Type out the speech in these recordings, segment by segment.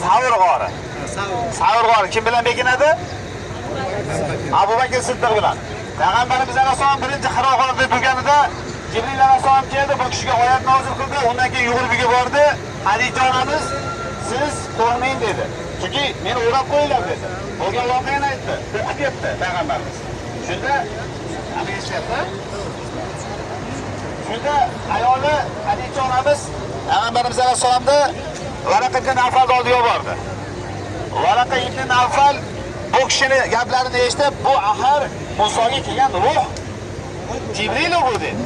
Savr g'ori. Savr g'ori kim bilan bekinadi? Abu Bakr Siddiq bilan. Payg'ambarimiz alayhisalom birinchi Hiro g'orida bo'lganida Jibril alayhisalom keldi, bu kishiga oyat nozil qildi. Undan keyin yugurib uyga bordi. Hadicha onamiz siz qo'rqmang dedi. Chunki meni o'rab qo'yinglar dedi. Bo'lgan voqeani aytdi. O'qib ketdi payg'ambarimiz. Shunda nima eshityapti? Shunda ayoli Hadicha onamiz payg'ambarimiz alayhisalomda Varaqa ibn Nawfalni oldiga bordi. Varaqa ibn Nawfal bu kishini gaplarini eshitib, bu ahar Musoga kelgan ruh Jibril bu dedi.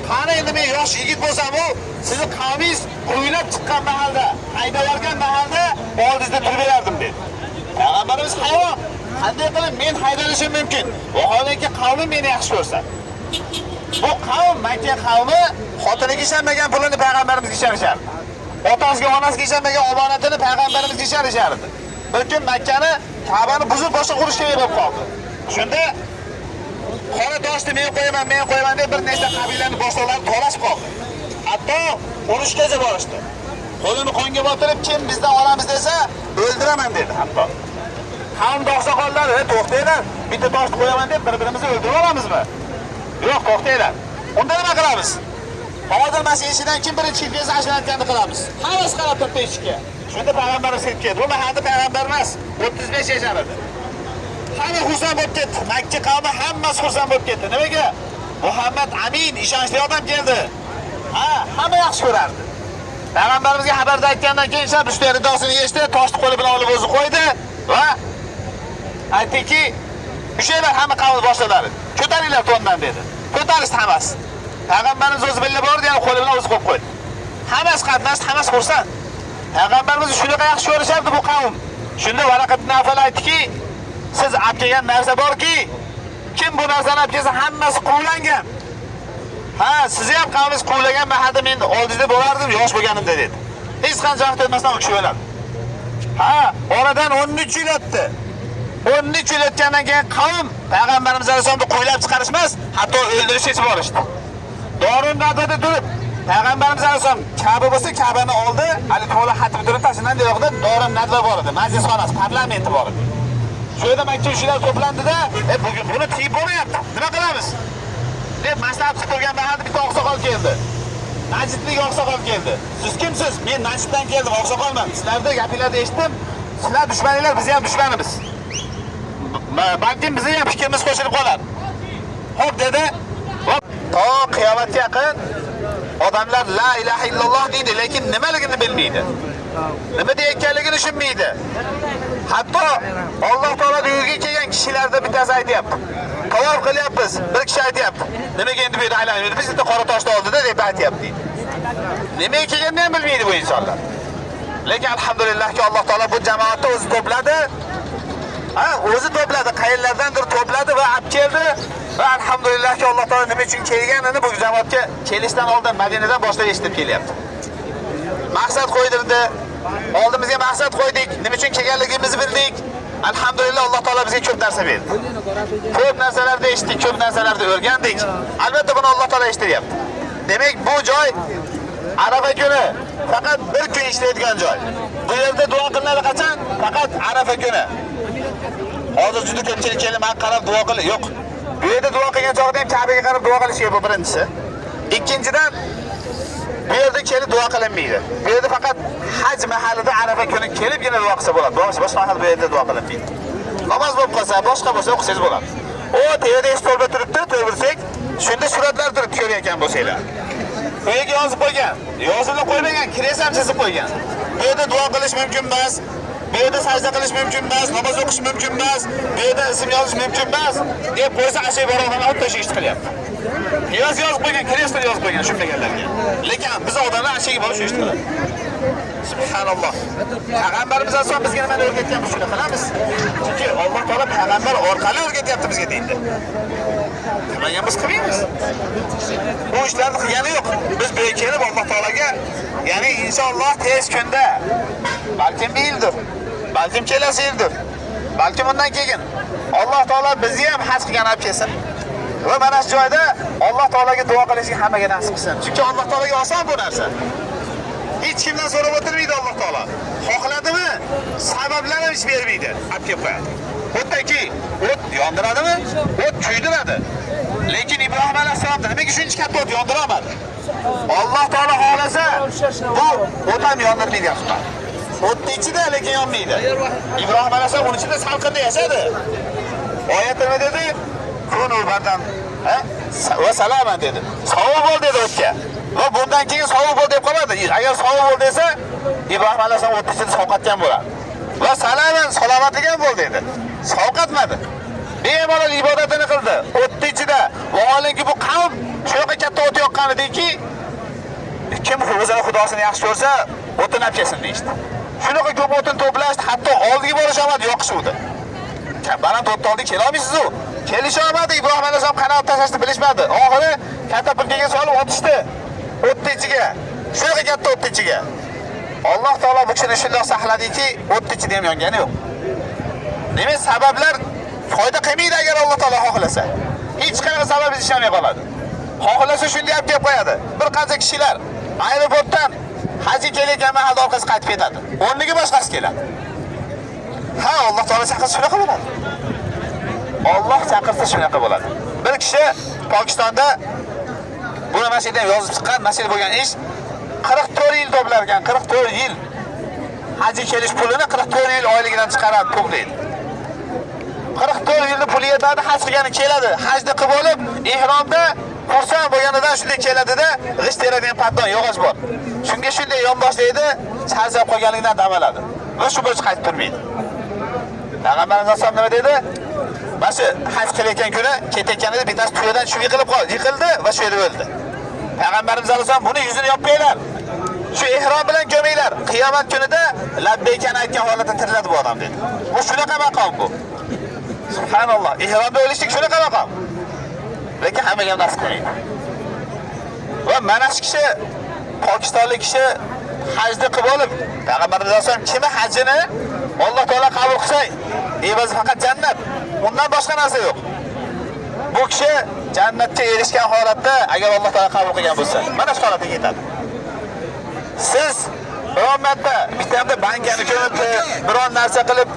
Qani endi men yosh yigit bo'lsam-u, sizni qavmingiz qo'ylab chiqqan mahalda, haydab olgan mahalda oldingizda turib berardim dedi. Payg'ambarimiz hayron, qanday qilib men haydalishim mumkin? Vaholanki qavmim meni yaxshi ko'rsa. Bu qavm Makka qavmi xotiniga ishonmagan pulini payg'ambarimizga ishonishardi. Otasiga, onasiga ishonmagan omonatini payg'ambarimizga ishonishardi. Bir kun Makkani, Ka'bani buzib boshqa qurishga bo'lib qoldi. Shunda qora toshni men qo'yaman deb bir nechta qabilaning boshliqlari to'lashib qoldi. Hatto urushgacha borishdi. Qo'lini qonga botirib, kim bizdan olamiz desa, o'ldiraman dedi hatto. Qavm oqsoqollari, to'xtanglar, bitta toshni qo'yaman deb bir-birimizni o'ldirib olamizmi? Yo'q, to'xtanglar. Unda nima qilamiz? Hozir mana eshidan kim birinchi chiqib ashlanayotganini qilamiz. Hammasi qarab turibdi eshikka. Shunda payg'ambarimiz kelib keldi. Bu mahallada payg'ambar emas, 35 yashar edi. Hamma xursand bo'lib ketdi. Makka qavmi hammasi xursand bo'lib ketdi. Nimaga? Muhammad Amin ishonchli odam keldi. Hamma yaxshi ko'rardi. Payg'ambarimizga xabarda aytgandan keyin esa Bushtari ridosini yechdi, toshni qo'li bilan olib o'zi qo'ydi va aytdiki, "O'shalar hamma qavm boshliqlari, ko'taringlar to'ndan" dedi. Ko'tarishdi hammasi. Payg'ambarimiz o'zi billa bordi, yana qo'li bilan o'zi qo'yib qo'ydi. Hammasi qatnashdi, hammasi xursand. Payg'ambarimizni shunaqa yaxshi ko'rishardi bu qavm. Shunda Varaqa ibn Nawfal aytdiki, siz olib kelgan narsa borki, kim bu narsani olib kelsa hammasi quvlangan. Sizni ham qavmingiz quvlagan mahalda men oldingizda bo'lardim, yosh bo'lganimda dedi. Hech qancha vaqt o'tmasdan u kishi o'ladi. Oradan 13 yil o'tdi. 13 yil o'tgandan keyin qavm payg'ambarimiz alayhisolamni qo'ylab chiqarishmas, hatto o'ldirishga borishdi. Dorun nadada turib, payg'ambarimiz alayhisolam Ka'ba bo'lsa, Ka'bani oldi, hali to'la xatib turib tashinan yo'qda Dorun nadva bor edi, majlisxonasi, parlamenti bor edi. Shu yerda Makka kishilar to'plandida, bugun buni tiyib bo'lmayapti. Nima qilamiz? deb maslahat qilib turgan mahalda bitta oqsoqol keldi. Najdlik oqsoqol keldi. Siz kimsiz? Men Najddan keldim, oqsoqolman. Sizlarning gapinglarni eshitdim. Sizlar dushmaninglar, biz ham dushmanimiz. Balkim bizning ham fikrimiz qo'shilib qolar. Xo'p dedi. To qiyomatga yaqin odamlar la ilaha illalloh deydi, lekin nimaligini bilmaydi. Nima deyotganligini tushunmaydi. Hatto Alloh taolo uyga kelgan kishilarda bittasi aytayapti. Tavof qilyapmiz. Bir kishi aytayapti. Nimaga endi bu yerda aylanamiz? Biz bitta qora toshni oldida deb aytayapti. Nimaga kelganini ham bilmaydi bu insonlar. Lekin alhamdulillahki Alloh taolo bu jamoatni o'zi to'pladi. O'zi to'pladi, qayerlardandir to'pladi va olib keldi. Va alhamdulillahki Alloh taolo nima uchun kelganini bu jamoatga kelishdan oldin Madinadan boshlab eshitib kelyapti. Maqsad qo'ydirdi. Oldimizga maqsad qo'ydik. Nima uchun kelganligimizni bildik. Alhamdulillah Alloh taolo bizga ko'p narsa berdi. Ko'p narsalarni eshitdik, ko'p narsalarni o'rgandik. Albatta buni Alloh taolo eshitiryapti. Demak, bu joy Arafa kuni faqat bir kun ishlaydigan joy. Bu yerda duo qilinadi qachon? Faqat Arafa kuni. Hozir juda ko'pchilik kelib men qarab duo qil. Yo'q. Bu yerda duo qilgan chog'da ham Ka'baga qarab duo qilish bu birinchisi. Ikkinchidan bu yerda kelib duo qilinmaydi. Bu yerda faqat haj mahallida Arafa kuni kelibgina duo qilsa bo'ladi. Boshqa mahal bu yerda duo qilinmaydi. Namoz bo'lib qolsa, boshqa bo'lsa o'qisangiz bo'ladi. O teyada istolba turibdi, to'g'risak, shunda suratlar turibdi ko'rgan bo'lsanglar. Bu yerga yozib qo'ygan, yozib qo'ymagan, kres ham chizib qo'ygan. Bu yerda duo qilish mumkin emas. Bu yerda sajda qilish mumkin emas, namoz o'qish mumkin emas, bu yerda ism yozish mumkin emas deb qo'ysa ashay baroqdan olib tashish qilyapti. Yozib qo'ygan, kresda yozib qo'ygan shundaganlarga. Lekin biz odamlar ashayga borish ish qiladi. Subhanalloh. Payg'ambarimiz asosan bizga nima o'rgatgan bu shuni qilamiz. Chunki Alloh taolo payg'ambar orqali o'rgatyapti bizga deydi. Qilmaganmiz qilmaymiz. Bu ishlarni qilgani yo'q. Biz bu yerga kelib Alloh taolaga, ya'ni inshaalloh tez kunda, balkim bir yildir, balkim kelasi yildir, balkim undan keyin Alloh taolo bizni ham haj qilgan olib kelsin. Va mana shu joyda Alloh taolaga duo qilishga hammaga nasib qilsin. Chunki Alloh taolaga oson bu narsa. Hech kimdan so'rab o'tirmaydi Alloh taolo. Xohladimi? sabablar ham ish bermaydi. Olib kelib qo'yadi. Xuddiki o't yondiradimi? O't kuydiradi. Lekin Ibrohim alayhisalomda nimaga shuncha katta o't yondira olmadi? Alloh taolo xohlasa bu o't ham yondirmaydi gaplar. O'tni ichida lekin yonmaydi. Ibrohim alayhisalom uning ichida salqinda yashadi. Oyat nima dedi? Kunu bardan, va salaman dedi. Sovuq bo'l dedi o'tga. Va bundan keyin sovuq bo'l deb qoladi. Agar sovuq bo'l desa, Ibrohim alayhisalom o'tni ichida sovqatgan bo'ladi. Va salaman salomatlik ham bo'l dedi. Sovqatmadi. Bemalol ibodatini qildi. O'tni ichida. Vaholanki bu qavm shunaqa katta o't yoqqan ediki, kim o'zini xudosini yaxshi ko'rsa, o'tini olib kelsin deydi. Shunaqa ko'p o'tin to'plashdi, hatto oldiga borish olmadi, yoqishuvdi. Baland o'tni oldiga kela olmaysiz-ku. Kelisha olmadi, Ibrohim alayhisalom qanot tashlashni bilishmadi. Oxiri katapulkaga solib otishdi. O'tni ichiga. Shunaqa katta o'tni ichiga. Alloh taolo bu kishini shunday saqladiki, o'tni ichida ham yongani yo'q. Demak, sabablar foyda qilmaydi agar Alloh taolo xohlasa. Hech qanaqa sabab ishlamay qoladi. Xohlasa shunday olib kelib qo'yadi. Bir qancha kishilar aeroportdan hajga kelayotgan mahalda orqasi qaytib ketadi. O'rniga boshqasi keladi. Ha, Alloh taolo chaqirsa shunaqa bo'ladi. Alloh chaqirsa shunaqa bo'ladi. Bir kishi Pokistonda buni masjidda yozib chiqqan, masjid bo'lgan ish 44 yil to'plar ekan, 44 yil. Hajga kelish pulini 44 yil oyligidan chiqaradi, to'playdi. 44 yilni puli yetadi, haj qilgani keladi. Hajni qilib olib, ihromda xursand bo'lganidan shunday keladida, g'isht teradigan patton yog'och bor. Shunga shunday yon boshlaydi, charchab qolganligidan dam oladi. Va shu bo'yicha qaytib turmaydi. Payg'ambarimiz alayhisalom nima dedi? Mana shu haj qilayotgan kuni ketayotganida bittasi tuyadan tushib yiqildi va shu yerda o'ldi. Payg'ambarimiz alayhisalom buni yuzini yopinglar. Shu ihrom bilan ko'minglar. Qiyomat kunida labbaykani aytgan holatda tiriladi bu odam dedi. Bu shunaqa maqom bu. Subhanalloh. Ihromda o'lishlik shunaqa maqom. Lekin hammaga ham nasib qilmaydi. Va mana shu kishi Pokistonlik kishi hajni qilib olib, Payg'ambarimiz alayhisalom kimi hajini Alloh taolo qabul qilsa, evazi faqat jannat. Undan boshqa narsa yo'q. Bu kishi jannatga erishgan holatda agar Alloh taolo qabul qilgan bo'lsa, mana shu holatga yetadi. Siz ummatda bitta bankani ko'rib, biron narsa qilib,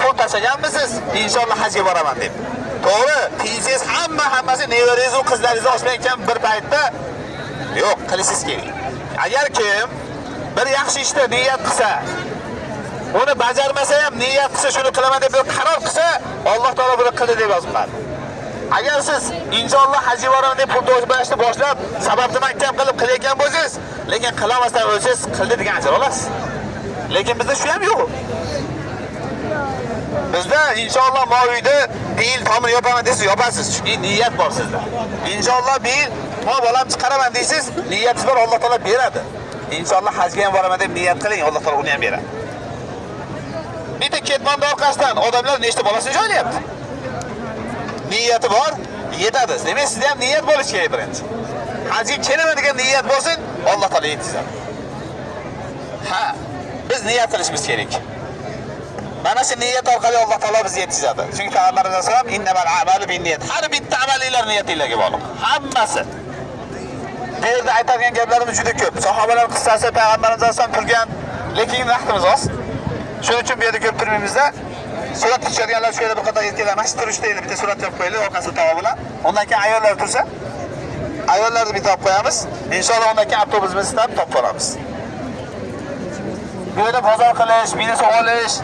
pul tashlaganmisiz? Inshaalloh hajga boraman deb. To'g'ri, tiysiz hammasi nevarangiz va qizlaringiz ochmayotgan bir paytda yo'q, qilishingiz kerak. Agar kim bir yaxshi ishda niyat qilsa, uni bajarmasa ham niyat qilsa, shuni qilaman deb qaror qilsa, Alloh taolo buni qildi deb yoziladi. Agar siz inshaalloh hajga boraman deb pul to'plashni boshlab, sababni mahkam qilib qilayotgan bo'lsangiz, lekin qilmasdan o'lsangiz, qildi degan ajr olasiz. Lekin bizda shu ham yo'q. Bizda inshaalloh mo'yida bil tomir yopaman desiz, yopasiz. Chunki niyat bor sizda. Inshaalloh bil mo bolam chiqaraman deysiz, niyatingiz bor, Alloh taolo beradi. Inshaalloh hajga ham boraman deb niyat qiling, Alloh taolo uni ham beradi. Bitta ketmonda orqasidan odamlar nechta bolasini joylayapti. Niyati bor, yetadi. Demak, sizda ham niyat bo'lishi kerak birinchi. Hajga kelaman degan niyat bo'lsin, Alloh taolo yetkazadi. Ha, biz niyat qilishimiz kerak. Mana shu niyat orqali Alloh taolo bizni yetkazadi. Chunki Payg'ambarimiz alayhisalom innamal a'malu binniyat. Har bitta amallar niyatingizga bog'liq. Hammasi. Bu yerda aytadigan gaplarimiz juda ko'p. Sahobalar qissasi Payg'ambarimiz alayhisalom turgan, lekin vaqtimiz oz. Shuning uchun bu yerda ko'p turmaymiz-da. Surat tushirganlar shu yerda bir qator yetganlar, mana shu turishda endi bitta surat olib qo'yaylik orqasida to'g'ri bilan. Undan keyin ayollar tursa, ayollarni bitta olib qo'yamiz. Inshaalloh undan keyin avtobusimizni istab topib olamiz. Bu yerda bozor qilish, bizni olish,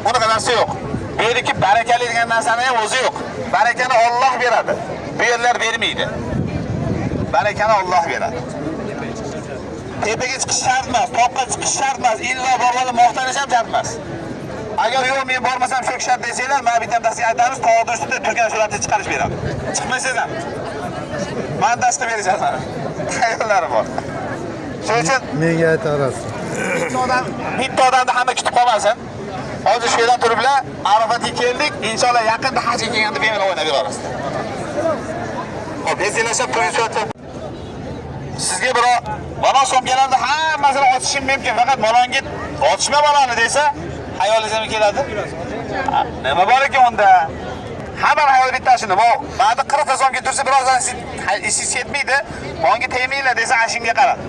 unaqa narsa yo'q. Bu yerdagi barakali degan narsani ham o'zi yo'q. Barakani Alloh beradi. Bu yerlar bermaydi. Barakani Alloh beradi. Tepaga chiqish shart emas, toqqa chiqish shart emas, illo bormani maqtanish ham shart emas. Agar yo'q men bormasam shu shart desanglar, men bitta tasga aytamiz, tog'da ustida turgan suratni chiqarish beradi. Chiqmaysiz ham. Men dastur berishman. Ayollar bor. Shuning uchun menga aytarasiz. Bitta odamni hamma kutib qolmasin. Hozir shu yerdan turiblar, Arafatga keldik. Inshaalloh yaqinda hajga kelganda bemalol o'ynab beramiz. Xo'p, bezilashib turishdi. Sizga birov balon so'mganlarda hammasini ochishim mumkin, faqat balonga ochma balonni desa, hayolingizga keladi. Nima bor ekan unda? Hamma hayol bittasini, bu ba'zi 40 ta so'mga tursa birozdan ishingiz ketmaydi. Balonga tegmanglar desa, ashimga qarab.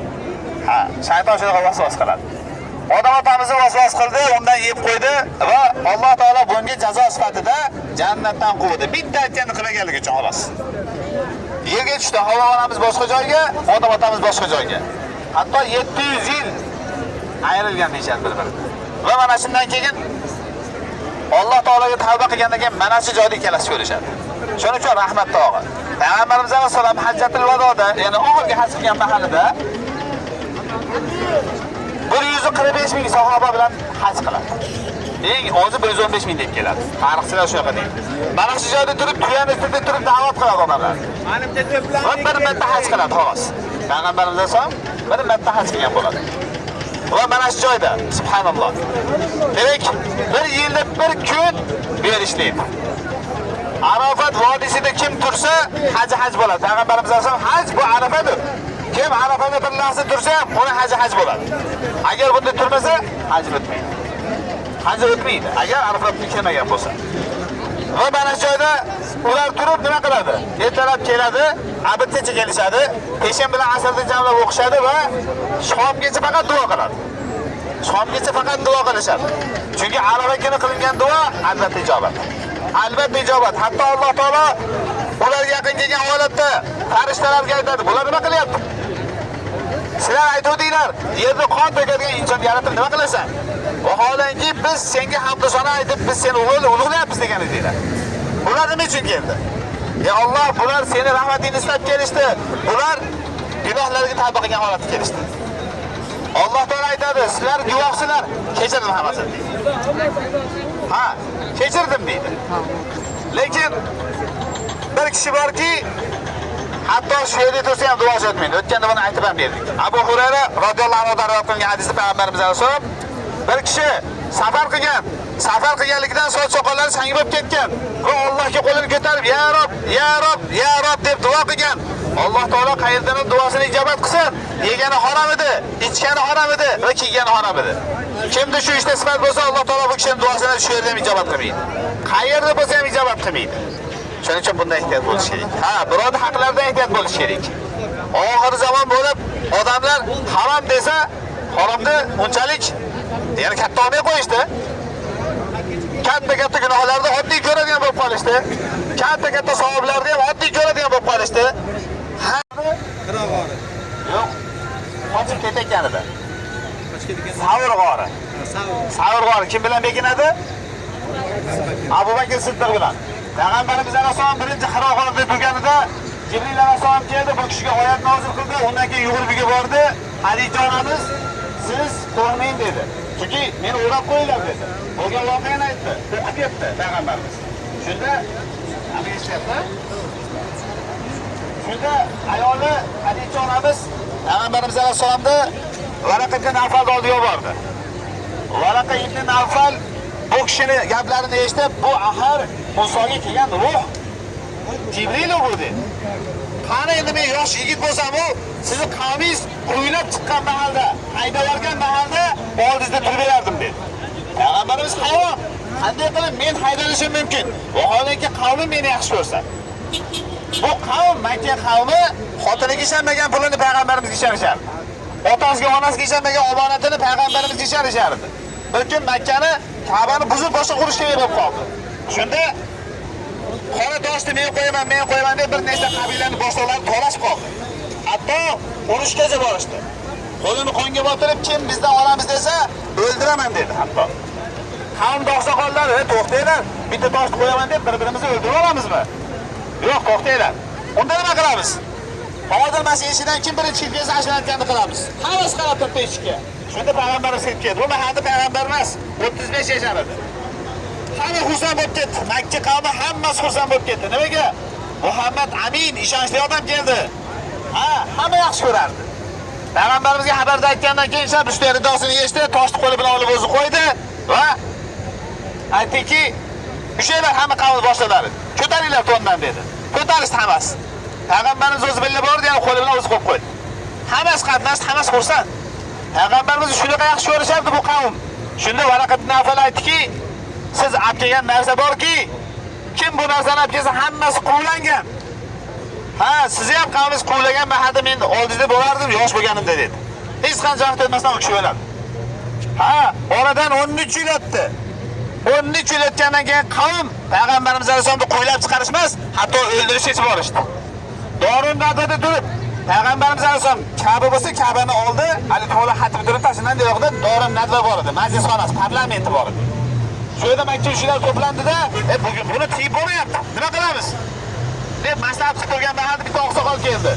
Ha, shayton shunaqa vasvas qiladi. odam otamizni vasvas qildi, undan yeb qo'ydi va Alloh taolo bunga jazo sifatida jannatdan quvdi. Bitta aytganini qilmaganligi uchun xolos. Yerga tushdi, havo onamiz boshqa joyga, odam otamiz boshqa joyga. Hatto 700 yil ayrilgan deyshadi bir-biridan. Va mana shundan keyin Alloh taologa tavba qilgandan keyin mana shu joyda ikkalasi ko'rishadi. Shuning uchun rahmat tog'i. Payg'ambarimiz alayhisalom Hajjatul Vadoda, ya'ni oxirgi haj qilgan mahalida 145 ming sahoba bilan haj qiladi. Eng ozi 115 ming deb keladi. Tarixchilar shunaqa deydi. Mana shu joyda turib, tuyani ustida turib da'vat qiladi odamlar. Bir marta haj qiladi xolos. Payg'ambarimiz alayhisalom bir marta haj qilgan bo'ladi. Va mana shu joyda, subhanalloh. Demak, bir yilda bir kun berishlaydi. Arafat vodisida kim tursa, haj bo'ladi. Payg'ambarimiz alayhisalom haj bu Arafadir. Kim Arafada bir lahza tursa, uni haj bo'ladi. Agar bunda turmasa, haj bitmaydi. Haj o'tmaydi. Agar Arafatga kelmagan bo'lsa. Va mana shu joyda ular turib nima qiladi? Ertalab keladi, abidgacha kelishadi, peshin bilan asrda jamlab o'qishadi va shomgacha faqat duo qiladi. Shomgacha faqat duo qilishadi. Chunki Arafa kuni qilingan duo albatta ijobat. Albatta ijobat. Hatto Alloh taolo ularga yaqin kelgan holatda farishtalarga aytadi, bular nima qilyapti? Sizlar aytuvdinglar, yerda qon to'kadigan inson yaratib nima qilasan? Vaholanki biz senga hamd sano aytib, biz seni ulug'layapmiz degan edinglar. Bular nima uchun keldi? Ya Alloh, bular seni rahmatingni istab kelishdi. Bular gunohlarga tavba qilgan holatda kelishdi. Alloh taolo aytadi, sizlar guvohsizlar, kechirdim hammasini. Ha, kechirdim deydi. Lekin bir kishi borki, hatto shu yerda tursa ham duo etmaydi. O'tganda buni aytib ham berdik. Abu Hurayra radhiyallohu anhu rivoyat qilgan hadisda payg'ambarimiz alayhisalom bir kishi safar qilgan. Safar qilganligidan soch soqollari sangi bo'lib ketgan va Allohga qo'lini ko'tarib, "Ya Rob, ya Rob, ya Rob" deb duo qilgan. Alloh taolo qayerdan duosini ijobat qilsin. Yegani harom edi, ichgani harom edi va kiygani harom edi. Kimda shu ishda sifat bo'lsa, Alloh taolo bu kishining duosini shu yerda ham ijobat qilmaydi. Qayerda bo'lsa ham ijobat qilmaydi. Shuning uchun bunday ehtiyot bo'lish kerak. Ha, birodar haqlarida ehtiyot bo'lish kerak. Oxir zamon bo'lib, odamlar harom desa, haromni unchalik ya'ni katta olmay qo'yishdi. Katta gunohlarni oddiy ko'radigan bo'lib qolishdi. Katta savoblarni ham oddiy ko'radigan bo'lib qolishdi. Ha, Qirog'ori. yo'q. Qochib ketayotganida. Savr g'ori. Savr g'ori kim bilan bekinadi? Abu Bakr Siddiq bilan. Payg'ambarimiz alayhisalom birinchi Hiro g'orida turganida Jibril alayhisalom keldi, bu kishiga oyat nozil qildi. Undan keyin yugurib bordi. Hadija onamiz, siz qo'rqmang dedi. Chunki meni o'rab qo'yinglar dedi. Bo'lgan voqeani aytdi. O'qib ketdi payg'ambarimiz. Shunda Shunda ayoli Hadija onamiz payg'ambarimiz alayhisalomni Varaqa ibn Nawfalni oldiga bordi. Varaqa ibn Nawfal bu kishini gaplarini eshitib, bu ahar Musoga kelgan ruh Jibril bu dedi. Qani endi men yosh yigit bo'lsam-u, sizni qavmingiz qo'ylab chiqqan mahalda, haydab olgan mahalda oldingizda turib berardim dedi. Payg'ambarimiz hayron, qanday qilib men haydalishim mumkin? Vaholanki qavmim meni yaxshi ko'rsa. Bu qavm Makka qavmi xotiniga ishonmagan pulini payg'ambarimizga ishonishardi. Otasiga, onasiga ishonmagan omonatini payg'ambarimizga ishonishardi. Bir kun Makkani, Ka'bani buzib boshqa qurishga bo'lib qoldi. Shunda qora toshni men qo'yaman deb bir nechta qabilaning boshliqlari to'lashib qoldi. Hatto urushgacha borishdi. Qo'lini qonga botirib, kim bizdan olamiz desa, o'ldiraman dedi hatto. Qavm oqsoqollar, to'xtanglar, bitta toshni qo'yaman deb bir-birimizni o'ldirib olamizmi? Yo'q, to'xtanglar. Unda nima qilamiz? Hozir mana eshidan kim birinchi chiqib kelsa, ashlanayotganini qilamiz. Hammasi qarab turibdi eshikka. Shunda payg'ambarimiz kelib keldi. Bu mahallada payg'ambar emas, 35 yashar edi. Hamma xursand bo'lib ketdi. Makka qavmi hammasi xursand bo'lib ketdi. Nimaga? Muhammad Amin ishonchli odam keldi. Ha, hamma yaxshi ko'rardi. Payg'ambarimizga xabarda aytgandan keyin shab ushta ridosini yechdi, toshni qo'li bilan olib o'zi qo'ydi va aytdiki, "Ushaylar hamma qavm boshlalari, ko'taringlar to'ndan" dedi. Ko'tarishdi hammasi. Payg'ambarimiz o'zi bilan bordi, yana qo'li bilan o'zi qo'yib qo'ydi. Hammasi qatnashdi, hammasi xursand. Payg'ambarimiz shunaqa yaxshi ko'rishardi bu qavm. Shunda Varaqa ibn Nawfal aytdiki, "Siz olib kelgan narsa borki, kim bu narsani olib kelsa, hammasi quvlangan. Ha, sizni ham qavmingiz quvlagan mahalda men oldingizda bo'lardim yosh bo'lganimda" dedi. Hech qancha vaqt o'tmasdan u kishi o'ladi. Ha, oradan 13 yil o'tdi. 13 yil o'tgandan keyin qavm payg'ambarimiz alayhisolamni qo'ylab chiqarishmas, hatto o'ldirishga borishdi. Dorinadada turib, payg'ambarimiz alayhisolam Ka'ba bo'lsa, Ka'bani oldi, hali to'la xatib turib tashinan yo'qda Dorinadva bor edi, majlisxonasi, parlamenti bor edi. Shu yerda maktabchilar to'plandida, bugun buni tiyib bo'lmayapti. Nima qilamiz? deb maslahat qilib turgan mahallada bitta oqsoqol keldi.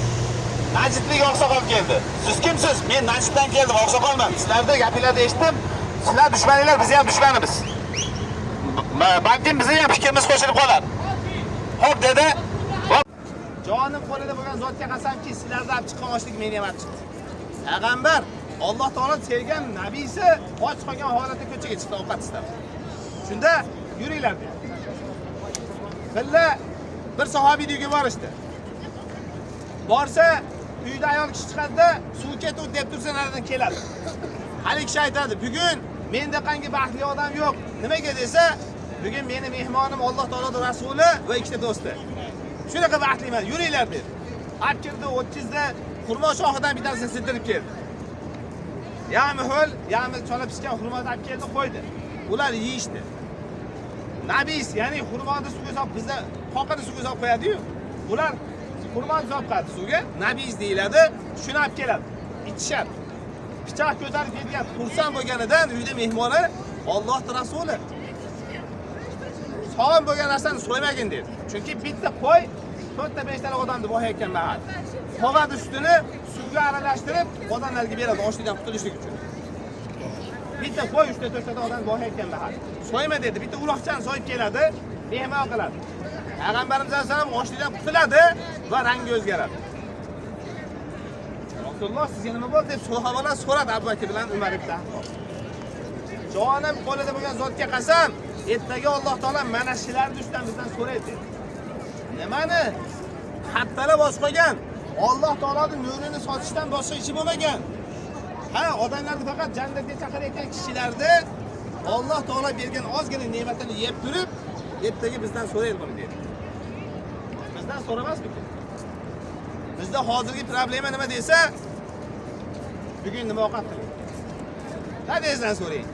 Najidlik oqsoqol keldi. Siz kimsiz? Men Najiddan keldim, oqsoqolman. Sizlarni gapinglarni eshitdim. Sizlar dushmaninglar, biz ham dushmanimiz. Balkim bizning ham fikrimiz qo'shilib qolar. Xo'p dedi. Jonim qo'lida bo'lgan zotga qasamki, sizlarni olib chiqqan ochlik meni ham olib chiqdi. Payg'ambar Alloh taolo sevgan nabiysi och qolgan holatda ko'chaga chiqdi ovqat istab. Shunda yuringlar dedi. Billa bir sahobiy uyga borishdi. Borsa, uyda ayol kishi chiqadi, suv ketib deb tursa naridan keladi. Hali kishi aytadi, "Bugun menda qangi baxtli odam yo'q." Nimaga desa, "Bugun meni mehmonim Alloh taoloning rasuli va ikkita do'sti. Shunaqa baxtliman, yuringlar" dedi. Olib kirdi, 30 da xurmo shoxidan bittasini sildirib keldi. Ya'mi ho'l, ya'mi chola pishgan xurmoni olib keldi, qo'ydi. Ular yeyishdi. Nabis, ya'ni xurmoni suvga solib, bizda qoqini suvga solib qo'yadi-yu. Ular xurmoni solib qo'yadi suvga, nabis deyiladi, shuni olib keladi. Ichishadi. Pichoq ko'tarib kelgan xursand bo'lganidan uyda mehmoni Allohning rasuli. Sog'in bo'lgan narsani so'ymagin dedi. Chunki bitta qo'y 4-5 ta odamni bo'yayotgan mahal. Qog'oz ustini suvga aralashtirib, odamlarga beradi ochlikdan qutulishlik uchun. Bitta qo'y 3-4 ta odamni bo'yayotgan mahal. So'yma dedi, bitta uloqchani so'yib keladi, mehmon qiladi. Payg'ambarimiz alayhisalom ochlikdan qutuladi va rangi o'zgaradi. Rasululloh sizga nima bo'ldi deb sahobalar so'radi Abu Bakr bilan Umar ibn Hattob. Jonim qo'lida bo'lgan zotga qasam, ertaga Alloh taolo mana shularni ustidan bizdan so'raydi dedi. Nimani? Xattalab boshqagan. Alloh taoloning nurini sotishdan boshqa ishi bo'lmagan. Ha, odamlarni faqat jannatga chaqirayotgan kishilarni Alloh taolo bergan ozgina ne'matini yeb turib, ertaga bizdan so'raydi buni dedi. Bizdan so'ramasmi? Bizda hozirgi problema nima desa, bugun nima ovqat qiling? Dadangizdan so'rang.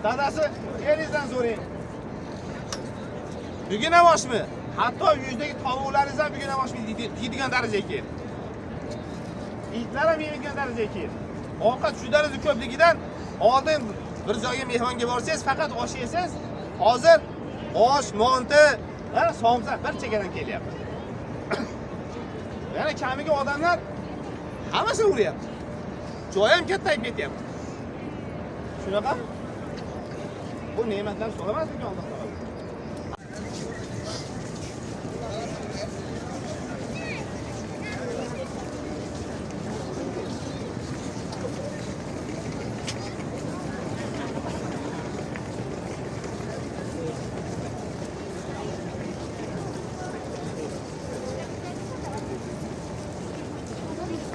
Dadasi, eringizdan so'rang. Bugun ham oshmi? Hatto yuzdagi tovuqlaringiz ham bugun ham oshmi deydigan darajaga keldi. Itlar ham yeydigan darajaga keldi. Ovqat shu darajada ko'pligidan oldin bir joyga mehmonga borsangiz, faqat osh yeysiz. Hozir osh, monti, somsa bir chekkadan kelyapti. Yana kamiga odamlar hammasi uryapti. Joy ham kattayib ketyapti. Shunaqa? Bu ne'matlar so'ramaslik Alloh taolo.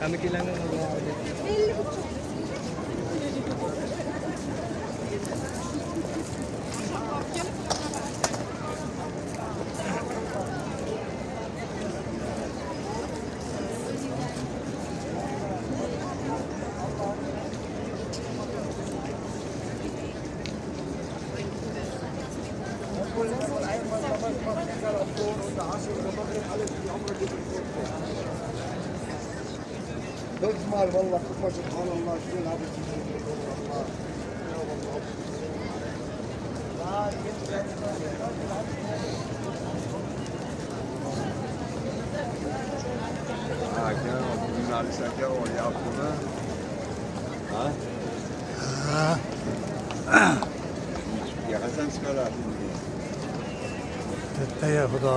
Kami kailangan بالجمال والله سبحان الله شنو هذا يا غزان سكرات ya Xudo.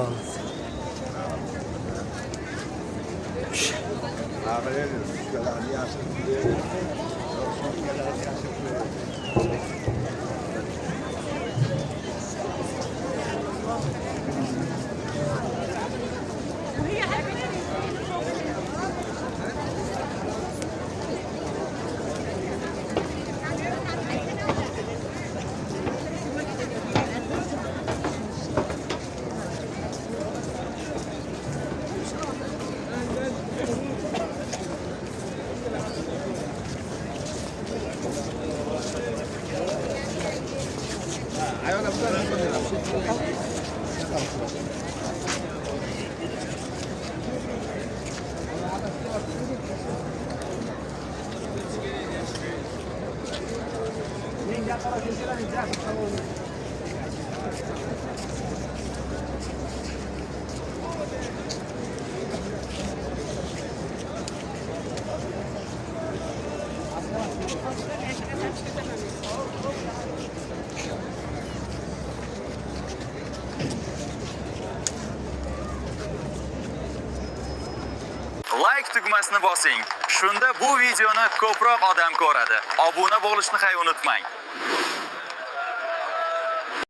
Like tugmasini bosing. Shunda bu videoni ko'proq odam ko'radi. Obuna bo'lishni unutmang.